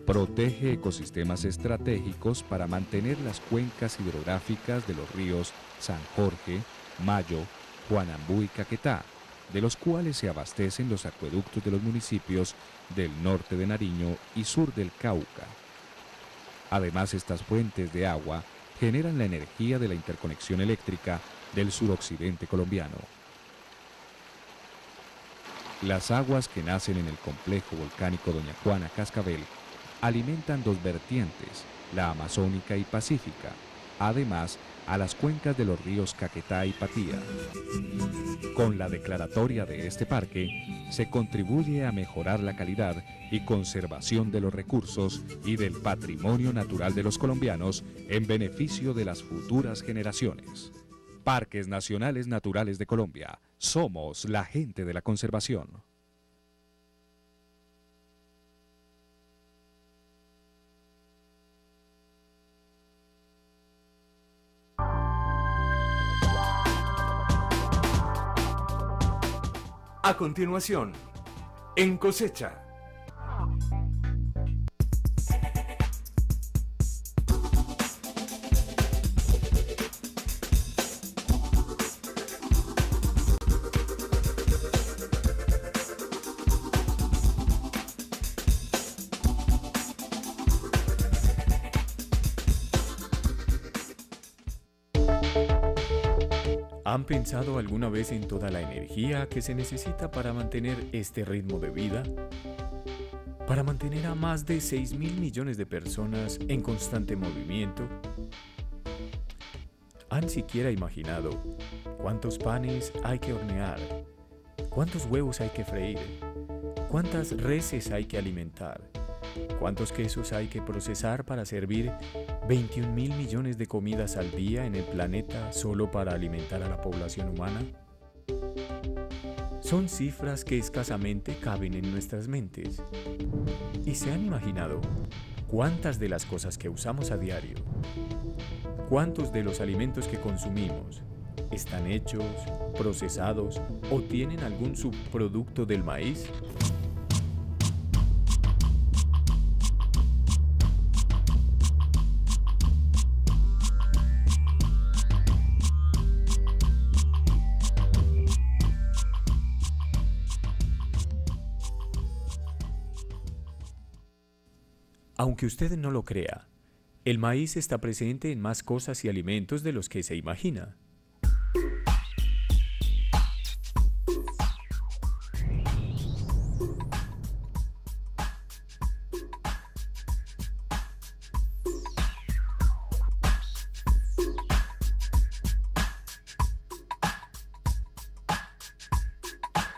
Protege ecosistemas estratégicos para mantener las cuencas hidrográficas de los ríos San Jorge, Mayo, Juanambú y Caquetá, de los cuales se abastecen los acueductos de los municipios del norte de Nariño y sur del Cauca. Además, estas fuentes de agua generan la energía de la interconexión eléctrica del suroccidente colombiano. Las aguas que nacen en el complejo volcánico Doña Juana Cascabel alimentan dos vertientes, la amazónica y pacífica, además a las cuencas de los ríos Caquetá y Patía. Con la declaratoria de este parque, se contribuye a mejorar la calidad y conservación de los recursos y del patrimonio natural de los colombianos en beneficio de las futuras generaciones. Parques Nacionales Naturales de Colombia. Somos la gente de la conservación. A continuación, En Cosecha. ¿Han pensado alguna vez en toda la energía que se necesita para mantener este ritmo de vida? Para mantener a más de 6.000 millones de personas en constante movimiento. ¿Han siquiera imaginado cuántos panes hay que hornear? ¿Cuántos huevos hay que freír? ¿Cuántas reses hay que alimentar? ¿Cuántos quesos hay que procesar para servir 21.000 millones de comidas al día en el planeta solo para alimentar a la población humana? Son cifras que escasamente caben en nuestras mentes. ¿Y se han imaginado cuántas de las cosas que usamos a diario, cuántos de los alimentos que consumimos están hechos, procesados o tienen algún subproducto del maíz? Aunque usted no lo crea, el maíz está presente en más cosas y alimentos de los que se imagina.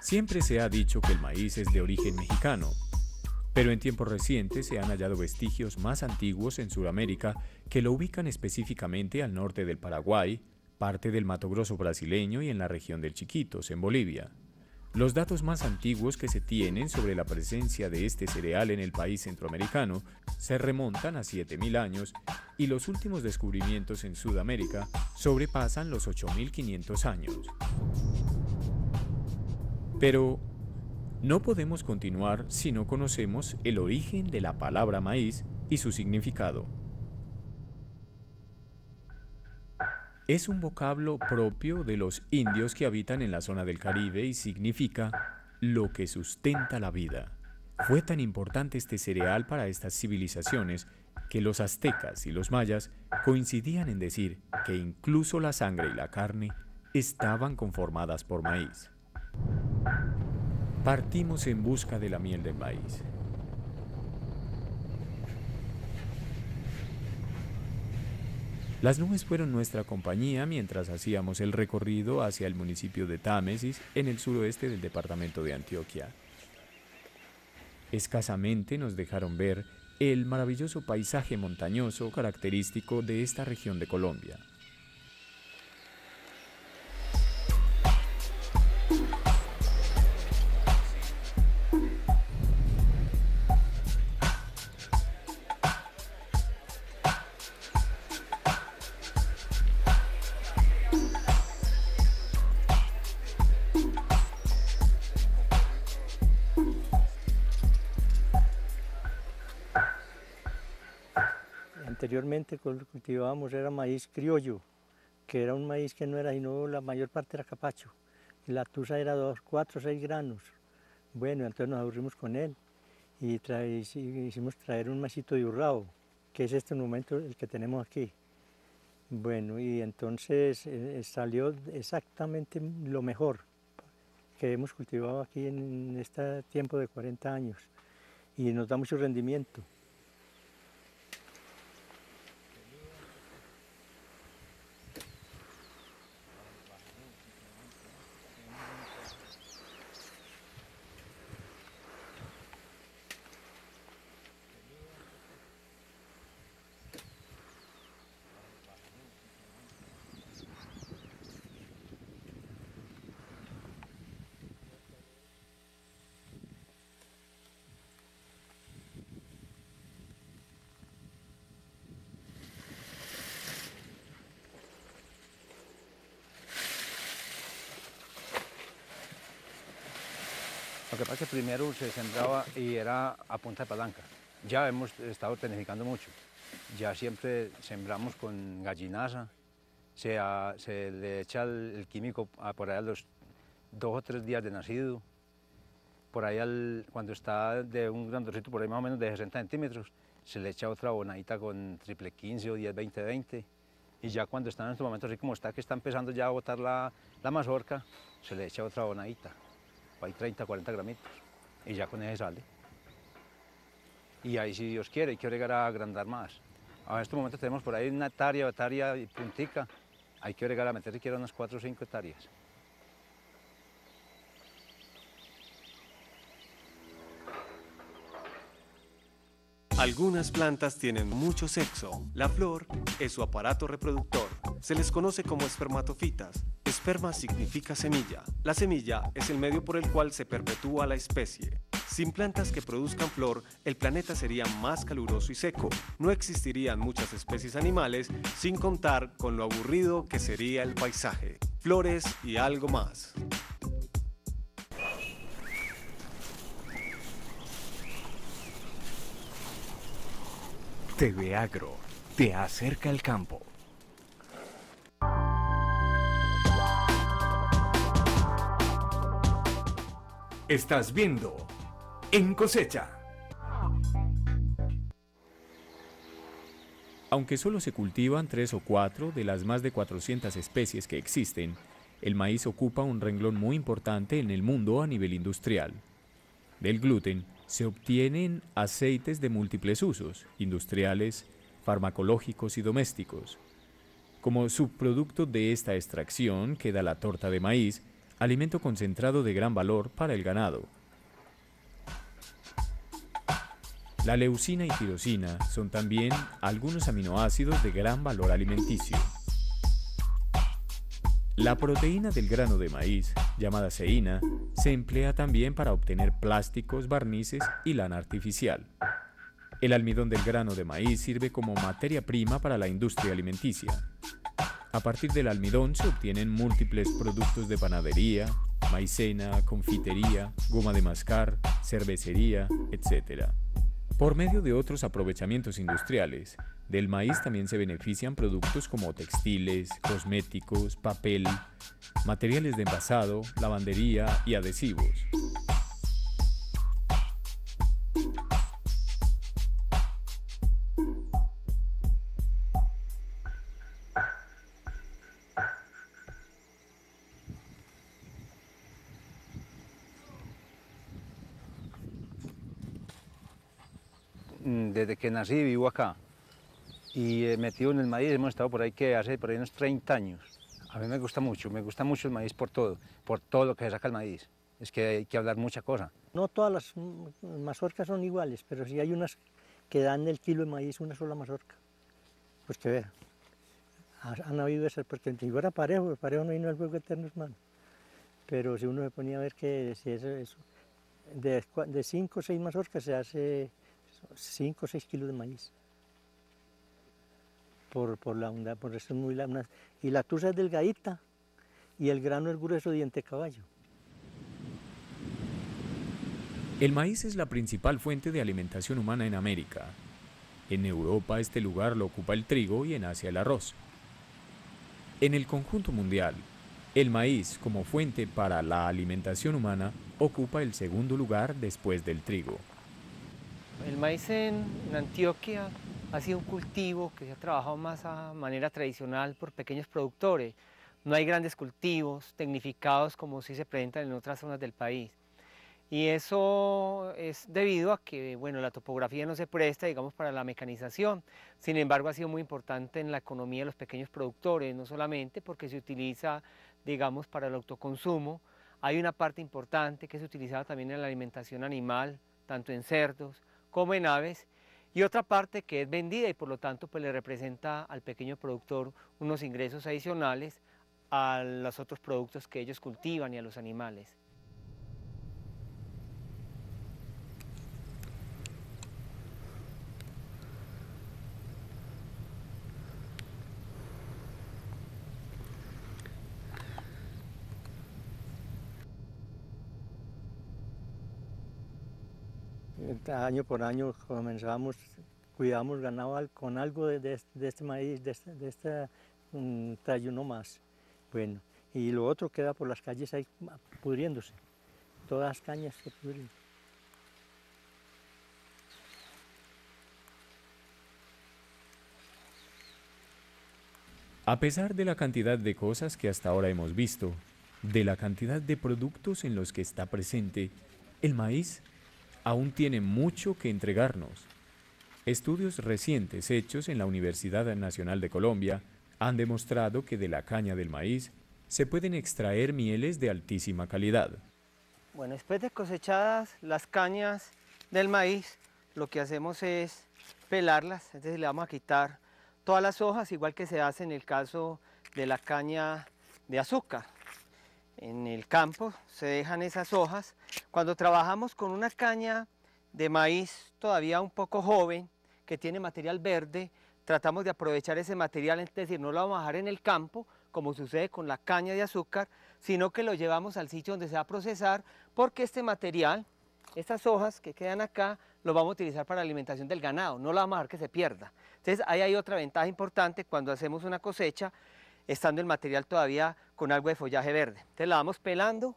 Siempre se ha dicho que el maíz es de origen mexicano, pero en tiempos recientes se han hallado vestigios más antiguos en Sudamérica que lo ubican específicamente al norte del Paraguay, parte del Mato Grosso brasileño y en la región del Chiquitos, en Bolivia. Los datos más antiguos que se tienen sobre la presencia de este cereal en el país centroamericano se remontan a 7.000 años y los últimos descubrimientos en Sudamérica sobrepasan los 8.500 años. Pero no podemos continuar si no conocemos el origen de la palabra maíz y su significado. Es un vocablo propio de los indios que habitan en la zona del Caribe y significa lo que sustenta la vida. Fue tan importante este cereal para estas civilizaciones que los aztecas y los mayas coincidían en decir que incluso la sangre y la carne estaban conformadas por maíz. Partimos en busca de la miel del maíz. Las nubes fueron nuestra compañía mientras hacíamos el recorrido hacia el municipio de Támesis, en el suroeste del departamento de Antioquia. Escasamente nos dejaron ver el maravilloso paisaje montañoso característico de esta región de Colombia. anteriormente cultivábamos era maíz criollo, que era un maíz que no era, sino la mayor parte era capacho. Y la tusa era 2, 4, 6 granos. Bueno, entonces nos aburrimos con él y hicimos traer un maicito de Urrao, que es este momento el que tenemos aquí. Bueno, y entonces salió exactamente lo mejor que hemos cultivado aquí en este tiempo de 40 años y nos da mucho rendimiento. Lo que pasa es que primero se sembraba y era a punta de palanca. Ya hemos estado tecnificando mucho. Ya siempre sembramos con gallinaza, se le echa el químico por ahí a los 2 o 3 días de nacido. Por ahí cuando está de un grandorcito, por ahí más o menos de 60 centímetros, se le echa otra abonadita con triple 15 o 10, 20, 20. Y ya cuando está en estos momentos, así como está, que está empezando ya a botar la mazorca, se le echa otra abonadita. Hay 30, 40 gramitos y ya con ese sale. Y ahí, si Dios quiere, hay que llegar a agrandar más. En estos momentos tenemos por ahí una hectárea y puntica, hay que llegar a meter siquiera unas 4 o 5 hectáreas. Algunas plantas tienen mucho sexo. La flor es su aparato reproductor. Se les conoce como espermatofitas. Esperma significa semilla. La semilla es el medio por el cual se perpetúa la especie. Sin plantas que produzcan flor, el planeta sería más caluroso y seco. No existirían muchas especies animales, sin contar con lo aburrido que sería el paisaje. Flores y algo más. TV Agro te acerca al campo. Estás viendo En Cosecha. Aunque solo se cultivan 3 o 4 de las más de 400 especies que existen, el maíz ocupa un renglón muy importante en el mundo a nivel industrial. Del gluten se obtienen aceites de múltiples usos, industriales, farmacológicos y domésticos. Como subproducto de esta extracción queda la torta de maíz, alimento concentrado de gran valor para el ganado. La leucina y tirosina son también algunos aminoácidos de gran valor alimenticio. La proteína del grano de maíz, llamada ceína, se emplea también para obtener plásticos, barnices y lana artificial. El almidón del grano de maíz sirve como materia prima para la industria alimenticia. A partir del almidón se obtienen múltiples productos de panadería, maicena, confitería, goma de mascar, cervecería, etc. Por medio de otros aprovechamientos industriales, del maíz también se benefician productos como textiles, cosméticos, papel, materiales de envasado, lavandería y adhesivos. Desde que nací vivo acá y metido en el maíz, hemos estado por ahí que hace por ahí unos 30 años. A mí me gusta mucho el maíz por todo lo que se saca el maíz. Es que hay que hablar mucha cosa. No todas las mazorcas son iguales, pero sí hay unas que dan el kilo de maíz una sola mazorca. Pues que vea, han habido esas, porque si fuera parejo no vino el fuego eterno, hermano. Pero si uno se ponía a ver que si eso de 5 o 6 mazorcas se hace 5 o 6 kilos de maíz. Por la onda, por eso es muy larga. Y la tusa es delgadita y el grano es grueso, diente de caballo. El maíz es la principal fuente de alimentación humana en América. En Europa este lugar lo ocupa el trigo y en Asia el arroz. En el conjunto mundial, el maíz como fuente para la alimentación humana ocupa el segundo lugar después del trigo. El maíz en Antioquia ha sido un cultivo que se ha trabajado más a manera tradicional por pequeños productores. No hay grandes cultivos tecnificados como sí se presentan en otras zonas del país. Y eso es debido a que, bueno, la topografía no se presta, digamos, para la mecanización. Sin embargo, ha sido muy importante en la economía de los pequeños productores, no solamente porque se utiliza, digamos, para el autoconsumo. Hay una parte importante que se utilizaba también en la alimentación animal, tanto en cerdos como en aves, y otra parte que es vendida y por lo tanto pues le representa al pequeño productor unos ingresos adicionales a los otros productos que ellos cultivan y a los animales. Año por año comenzamos, cuidamos ganado con algo de este maíz, de este trayuno más. Bueno, y lo otro queda por las calles ahí pudriéndose, todas las cañas que pudren. A pesar de la cantidad de cosas que hasta ahora hemos visto, de la cantidad de productos en los que está presente, el maíz aún tiene mucho que entregarnos. Estudios recientes hechos en la Universidad Nacional de Colombia han demostrado que de la caña del maíz se pueden extraer mieles de altísima calidad. Bueno, después de cosechadas las cañas del maíz, lo que hacemos es pelarlas, es decir, le vamos a quitar todas las hojas, igual que se hace en el caso de la caña de azúcar. En el campo se dejan esas hojas. Cuando trabajamos con una caña de maíz todavía un poco joven, que tiene material verde, tratamos de aprovechar ese material, es decir, no lo vamos a dejar en el campo, como sucede con la caña de azúcar, sino que lo llevamos al sitio donde se va a procesar, porque este material, estas hojas que quedan acá, lo vamos a utilizar para la alimentación del ganado, no lo vamos a dejar que se pierda. Entonces ahí hay otra ventaja importante cuando hacemos una cosecha, estando el material todavía con algo de follaje verde. Entonces la vamos pelando.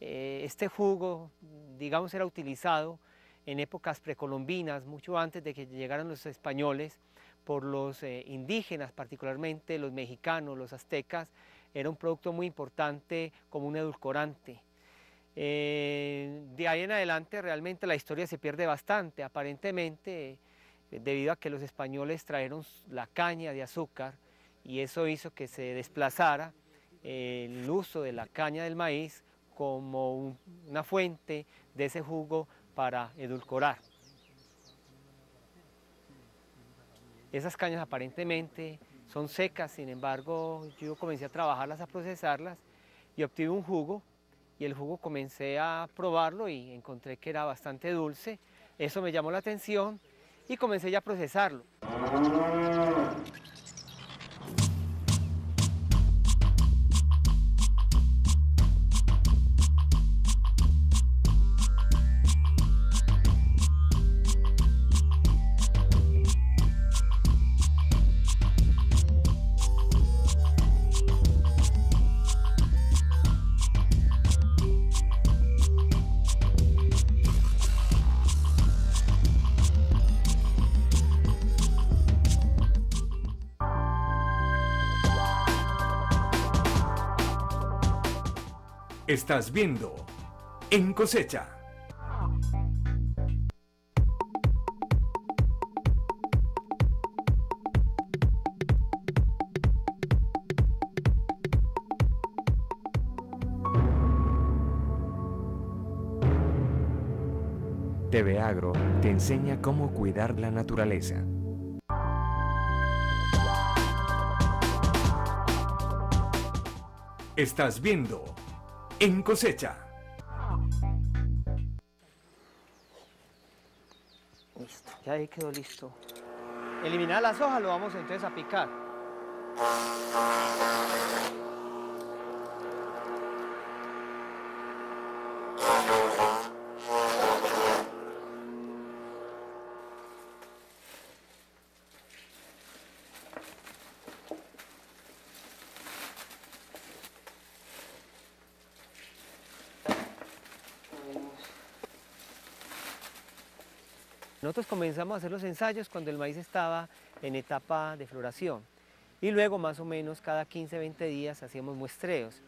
Este jugo, digamos, era utilizado en épocas precolombinas, mucho antes de que llegaran los españoles, por los indígenas, particularmente los mexicanos, los aztecas. Era un producto muy importante como un edulcorante. De ahí en adelante realmente la historia se pierde bastante, aparentemente debido a que los españoles trajeron la caña de azúcar y eso hizo que se desplazara el uso de la caña del maíz como una fuente de ese jugo para edulcorar. Esas cañas aparentemente son secas, sin embargo yo comencé a trabajarlas, a procesarlas y obtuve un jugo. Y el jugo comencé a probarlo y encontré que era bastante dulce. Eso me llamó la atención y comencé ya a procesarlo. Estás viendo En Cosecha. TV Agro te enseña cómo cuidar la naturaleza. Estás viendo En Cosecha. Listo, ya ahí quedó listo. Eliminar las hojas, lo vamos entonces a picar. Nosotros comenzamos a hacer los ensayos cuando el maíz estaba en etapa de floración y luego más o menos cada 15-20 días hacíamos muestreos.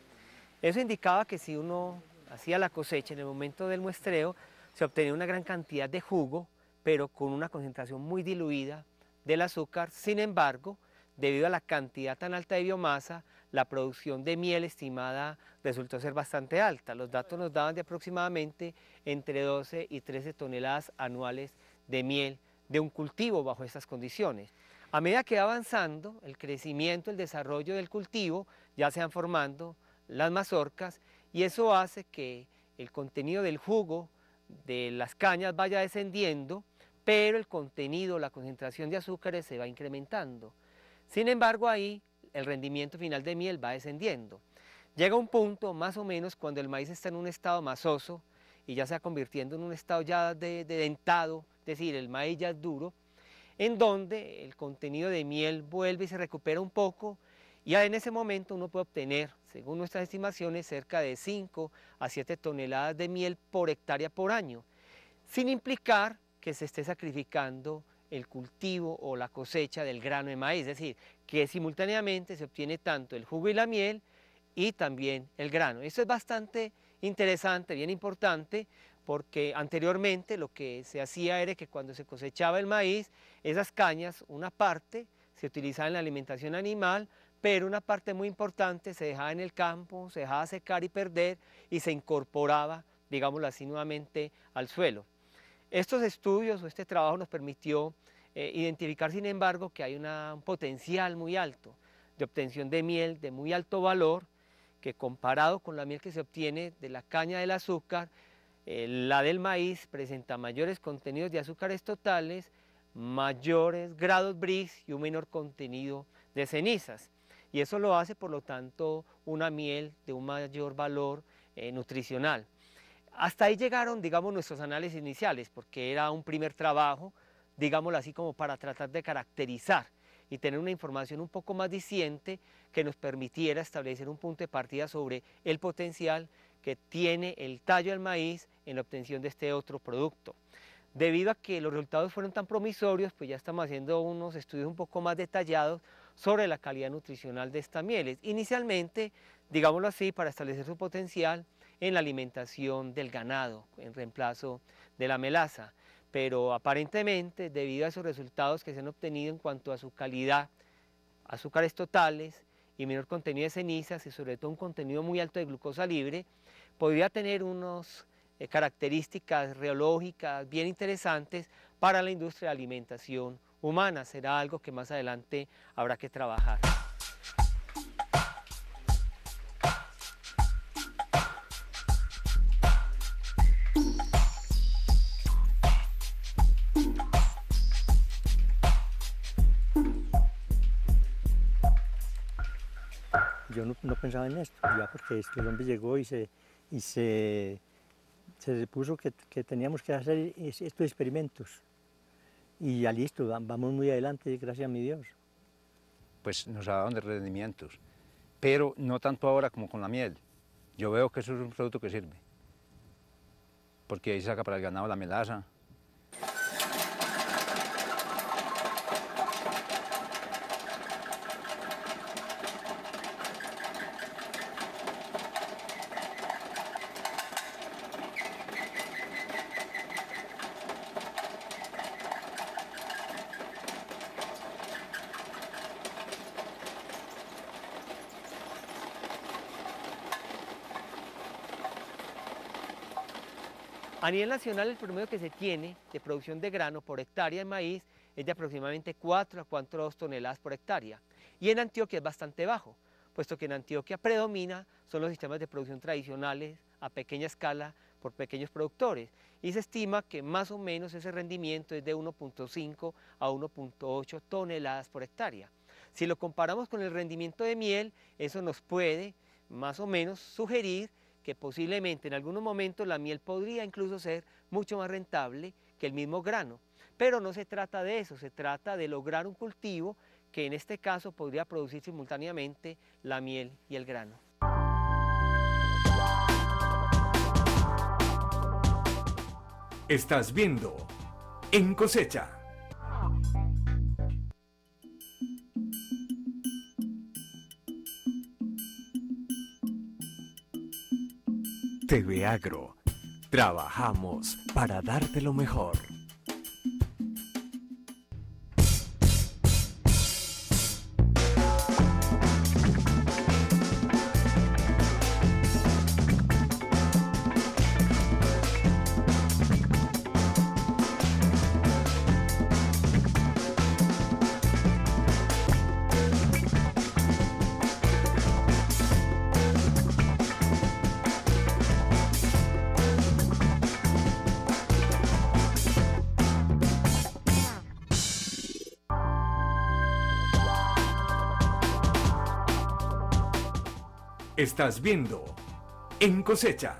Eso indicaba que si uno hacía la cosecha en el momento del muestreo se obtenía una gran cantidad de jugo, pero con una concentración muy diluida del azúcar. Sin embargo, debido a la cantidad tan alta de biomasa, la producción de miel estimada resultó ser bastante alta. Los datos nos daban de aproximadamente entre 12 y 13 toneladas anuales de miel de un cultivo bajo estas condiciones. A medida que va avanzando el crecimiento, el desarrollo del cultivo, ya se van formando las mazorcas y eso hace que el contenido del jugo de las cañas vaya descendiendo, pero el contenido, la concentración de azúcares se va incrementando. Sin embargo, ahí el rendimiento final de miel va descendiendo. Llega un punto, más o menos, cuando el maíz está en un estado masoso y ya se va convirtiendo en un estado ya de dentado, es decir, el maíz ya es duro, en donde el contenido de miel vuelve y se recupera un poco, y en ese momento uno puede obtener, según nuestras estimaciones, cerca de 5 a 7 toneladas de miel por hectárea por año, sin implicar que se esté sacrificando el cultivo o la cosecha del grano de maíz, es decir, que simultáneamente se obtiene tanto el jugo y la miel y también el grano. Esto es bastante interesante, bien importante, porque anteriormente lo que se hacía era que cuando se cosechaba el maíz, esas cañas, una parte se utilizaba en la alimentación animal, pero una parte muy importante se dejaba en el campo, se dejaba secar y perder y se incorporaba, digámoslo así, nuevamente al suelo. Estos estudios o este trabajo nos permitió identificar, sin embargo, que hay un potencial muy alto de obtención de miel de muy alto valor, que comparado con la miel que se obtiene de la caña del azúcar, la del maíz presenta mayores contenidos de azúcares totales, mayores grados Brix y un menor contenido de cenizas. Y eso lo hace, por lo tanto, una miel de un mayor valor nutricional. Hasta ahí llegaron, digamos, nuestros análisis iniciales, porque era un primer trabajo, digámoslo así, como para tratar de caracterizar y tener una información un poco más diciente que nos permitiera establecer un punto de partida sobre el potencial que tiene el tallo del maíz en la obtención de este otro producto. Debido a que los resultados fueron tan promisorios, pues ya estamos haciendo unos estudios un poco más detallados sobre la calidad nutricional de estas mieles. Inicialmente, digámoslo así, para establecer su potencial en la alimentación del ganado, en reemplazo de la melaza. Pero aparentemente, debido a esos resultados que se han obtenido en cuanto a su calidad, azúcares totales y menor contenido de cenizas y sobre todo un contenido muy alto de glucosa libre, podría tener unas características reológicas bien interesantes para la industria de alimentación humana. Será algo que más adelante habrá que trabajar. Yo no pensaba en esto, ya porque es que el hombre llegó y se puso que teníamos que hacer estos experimentos. Y ya listo, vamos muy adelante, gracias a mi Dios. Pues nos ha dado de rendimientos, pero no tanto ahora como con la miel. Yo veo que eso es un producto que sirve, porque ahí se saca para el ganado la melaza. A nivel nacional, el promedio que se tiene de producción de grano por hectárea de maíz es de aproximadamente 4 a 4,2 toneladas por hectárea. Y en Antioquia es bastante bajo, puesto que en Antioquia predomina son los sistemas de producción tradicionales a pequeña escala por pequeños productores. Y se estima que más o menos ese rendimiento es de 1,5 a 1,8 toneladas por hectárea. Si lo comparamos con el rendimiento de miel, eso nos puede más o menos sugerir que posiblemente en algunos momentos la miel podría incluso ser mucho más rentable que el mismo grano. Pero no se trata de eso, se trata de lograr un cultivo que en este caso podría producir simultáneamente la miel y el grano. Estás viendo En Cosecha. TV Agro. Trabajamos para darte lo mejor. Estás viendo En Cosecha.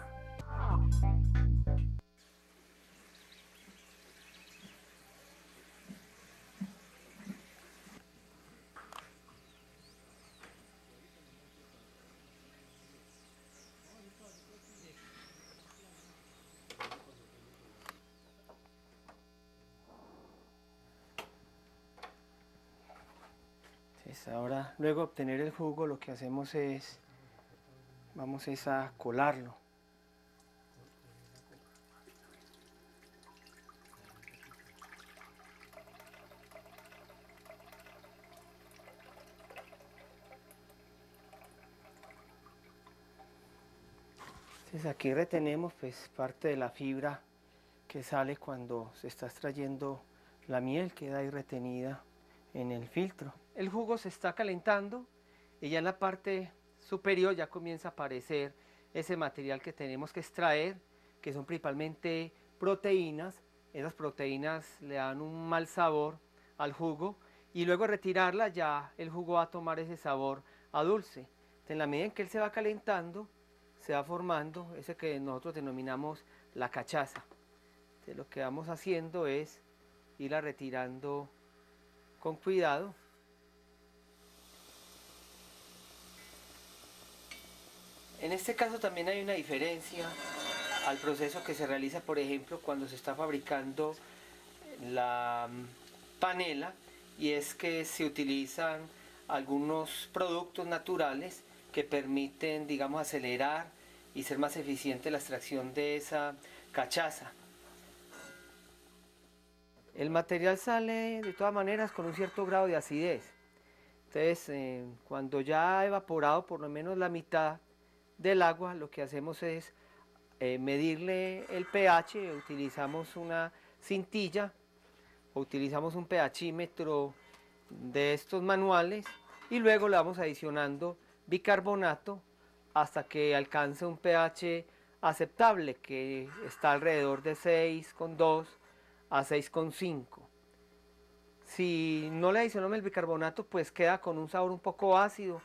Entonces ahora, luego de obtener el jugo, lo que hacemos es, vamos a colarlo. Entonces aquí retenemos pues parte de la fibra que sale cuando se está extrayendo la miel, queda ahí retenida en el filtro. El jugo se está calentando y ya en la parte superior ya comienza a aparecer ese material que tenemos que extraer, que son principalmente proteínas. Esas proteínas le dan un mal sabor al jugo y luego de retirarla ya el jugo va a tomar ese sabor a dulce. Entonces, en la medida en que él se va calentando, se va formando ese que nosotros denominamos la cachaza. Entonces, lo que vamos haciendo es irla retirando con cuidado. En este caso también hay una diferencia al proceso que se realiza, por ejemplo, cuando se está fabricando la panela, y es que se utilizan algunos productos naturales que permiten, digamos, acelerar y ser más eficiente la extracción de esa cachaza. El material sale de todas maneras con un cierto grado de acidez. Entonces, cuando ya ha evaporado por lo menos la mitad del agua, lo que hacemos es medirle el pH, utilizamos una cintilla o utilizamos un pHímetro de estos manuales y luego le vamos adicionando bicarbonato hasta que alcance un pH aceptable, que está alrededor de 6,2 a 6,5. Si no le adicionamos el bicarbonato, pues queda con un sabor un poco ácido,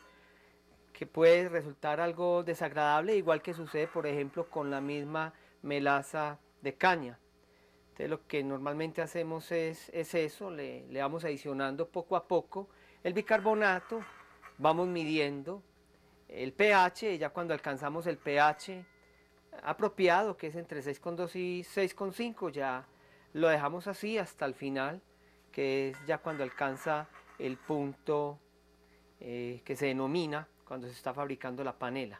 que puede resultar algo desagradable, igual que sucede, por ejemplo, con la misma melaza de caña. Entonces, lo que normalmente hacemos es eso, le vamos adicionando poco a poco el bicarbonato, vamos midiendo el pH, y ya cuando alcanzamos el pH apropiado, que es entre 6,2 y 6,5, ya lo dejamos así hasta el final, que es ya cuando alcanza el punto que se denomina cuando se está fabricando la panela.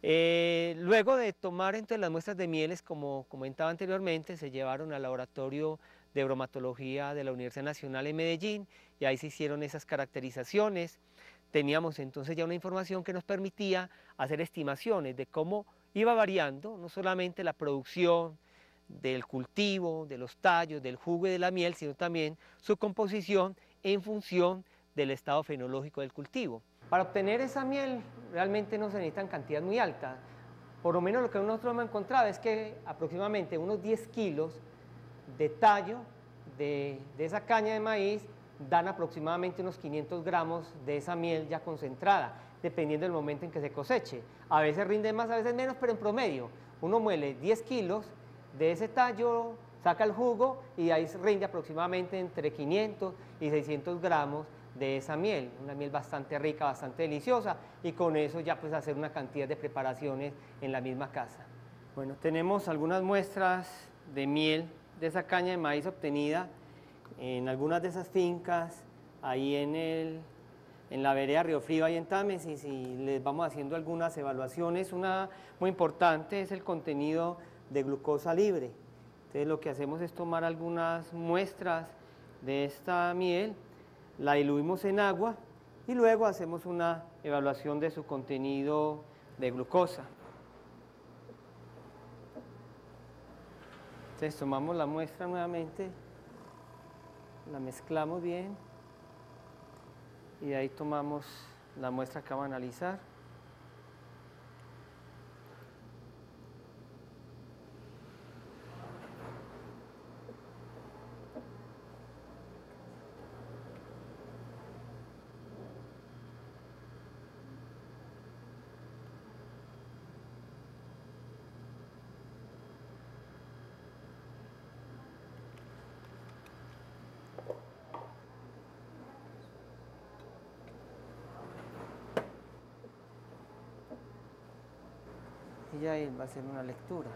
Luego de tomar entonces las muestras de mieles, como comentaba anteriormente, se llevaron al laboratorio de bromatología de la Universidad Nacional en Medellín y ahí se hicieron esas caracterizaciones. Teníamos entonces ya una información que nos permitía hacer estimaciones de cómo iba variando no solamente la producción del cultivo, de los tallos, del jugo y de la miel, sino también su composición en función del estado fenológico del cultivo. Para obtener esa miel realmente no se necesitan cantidades muy altas. Por lo menos lo que nosotros hemos encontrado es que aproximadamente unos 10 kilos de tallo de esa caña de maíz dan aproximadamente unos 500 gramos de esa miel ya concentrada, dependiendo del momento en que se coseche. A veces rinde más, a veces menos, pero en promedio uno muele 10 kilos de ese tallo, saca el jugo y ahí rinde aproximadamente entre 500 y 600 gramos de esa miel, una miel bastante rica, bastante deliciosa, y con eso ya pues hacer una cantidad de preparaciones en la misma casa. Bueno, tenemos algunas muestras de miel de esa caña de maíz obtenida en algunas de esas fincas, ahí en la vereda Río Frío, ahí en Támesis, y les vamos haciendo algunas evaluaciones. Una muy importante es el contenido de glucosa libre. Entonces lo que hacemos es tomar algunas muestras de esta miel, la diluimos en agua y luego hacemos una evaluación de su contenido de glucosa. Entonces tomamos la muestra nuevamente, la mezclamos bien y de ahí tomamos la muestra que vamos a analizar. Y ya él va a hacer una lectura.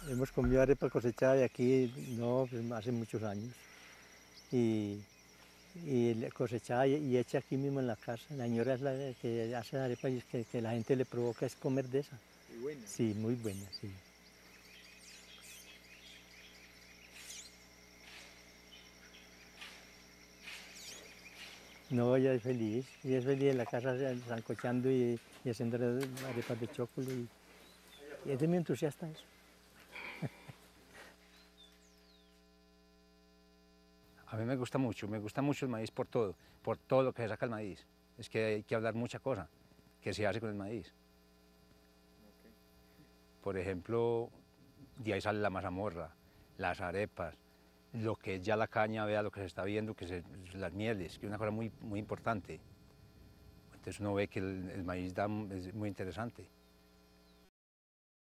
Hemos comido arepa cosechada de aquí, no, pues hace muchos años. Y cosechada y hecha aquí mismo en la casa. La señora es la que hace la arepa y es que la gente le provoca es comer de esa. Muy buena. Sí, muy buena, sí. No, ella es feliz en la casa sancochando y haciendo arepas de chocolate y es muy entusiasta eso. A mí me gusta mucho el maíz por todo lo que se saca el maíz. Es que hay que hablar mucha cosa que se hace con el maíz. Por ejemplo, de ahí sale la mazamorra, las arepas, lo que es ya la caña, vea lo que se está viendo, las mieles, que es una cosa muy, muy importante. Entonces uno ve que el maíz es muy interesante.